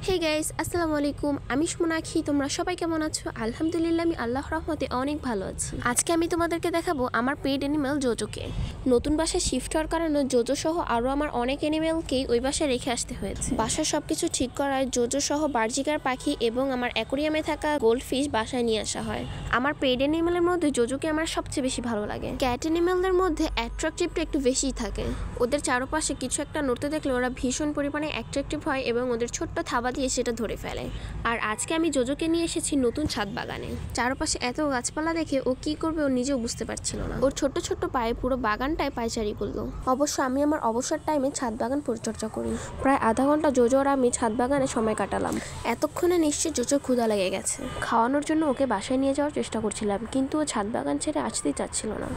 Hey guys, আসসালামু আলাইকুম। আমি সুমনাখি। তোমরা সবাই কেমন আছো? আলহামদুলিল্লাহ, আমি আল্লাহর রহমতে অনেক ভালো আছি। আজকে আমি তোমাদেরকে দেখাবো আমার পেট অ্যানিমেল জোজোকে। নতুন বাসায় শিফট হওয়ার কারণে জোজো সহ আরও আমার অনেক অ্যানিমেলকেই ওই বাসায় রেখে আসতে হয়েছে। বাসার সবকিছু ঠিক করায় জোজো সহ বার্জিকার পাখি এবং আমার অ্যাকোরিয়ামে থাকা গোল্ড ফিশ বাসায় নিয়ে আসা হয়। আমার পেট অ্যানিমেলের মধ্যে জোজোকে আমার সবচেয়ে বেশি ভালো লাগে। ক্যাট অ্যানিমেলদের মধ্যে অ্যাট্রাকটিভটা একটু বেশিই থাকে। ওদের চারপাশে কিছু একটা নড়তে দেখলে ওরা ভীষণ পরিমাণে অ্যাট্রাকটিভ হয় এবং ওদের ছোট্ট থাবা দিয়ে সেটা ধরে ফেলে। আর আজকে আমি জোজোকে নিয়ে এসেছি নতুন ছাদ বাগানে। চারপাশে এত গাছপালা দেখে ও কি করবে ও নিজেও বুঝতে পারছিল না। ওর ছোট্ট ছোট্ট পায়ে পুরো বাগানটায় পায়চারি করলো। অবশ্য আমি আমার অবসর টাইমে ছাদ বাগান পরিচর্যা করি। প্রায় আধা ঘন্টা জোজো আর আমি ছাদ বাগানে সময় কাটালাম। এতক্ষণে নিশ্চয়ই জোজোর ক্ষুধা লেগে গেছে। খাওয়ানোর জন্য ওকে বাসায় নিয়ে যাওয়ার চেষ্টা করছিলাম, কিন্তু ও ছাদ বাগান ছেড়ে আসতেই চাচ্ছিল না।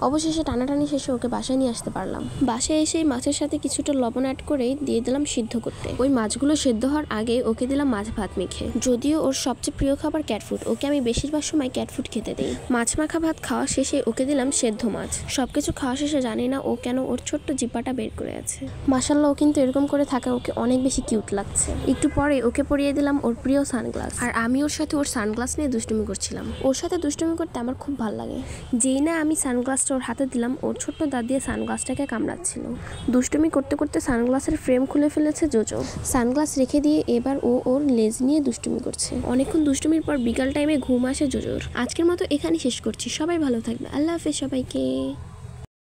অবশেষে টানাটানি শেষে ওকে বাসায় নিয়ে আসতে পারলাম। বাসায় এসে মাছের সাথে কিছুটা লবণ অ্যাড করে দিয়ে দিলাম সিদ্ধ করতে। ওই মাছগুলো সেদ্ধ হওয়ার আগে ওকে দিলাম মাছ ভাত মেখে। যদিও ওর সবচেয়ে প্রিয় খাবার ক্যাট ফুড, ওকে আমি বেশিরভাগ সময় ক্যাট ফুড খেতে দিই। মাছ মাখা ভাত খাওয়া শেষে ওকে দিলাম সেদ্ধ মাছ। সবকিছু খাওয়া শেষে জানি না ও কেন ওর ছোট্ট জিব্বাটা বের করে আছে। মাশাআল্লাহ, ও কিন্তু এরকম করে থাকা ওকে অনেক বেশি কিউট লাগছে। একটু পরে ওকে পরিয়ে দিলাম ওর প্রিয় সানগ্লাস, আর আমি ওর সাথে ওর সানগ্লাস নিয়ে দুষ্টুমি করছিলাম। ওর সাথে দুষ্টুমি করতে আমার খুব ভালো লাগে। যেই না আমি সানগ্লাসটা ওর হাতে দিলাম, ওর ছোট্ট দাঁত দিয়ে সানগ্লাসটাকে কামড়াচ্ছিল। দুষ্টুমি করতে করতে সানগ্লাসের ফ্রেম খুলে ফেলেছে জোজো। সানগ্লাস রেখে দিয়ে এবার ও ওর লেজ নিয়ে দুষ্টুমি করছে। অনেকক্ষণ দুষ্টুমির পর বিকাল টাইমে ঘুম আসে জোজোর। আজকের মতো এখানেই শেষ করছি। সবাই ভালো থাকবে। আল্লাহ হাফেজ সবাইকে।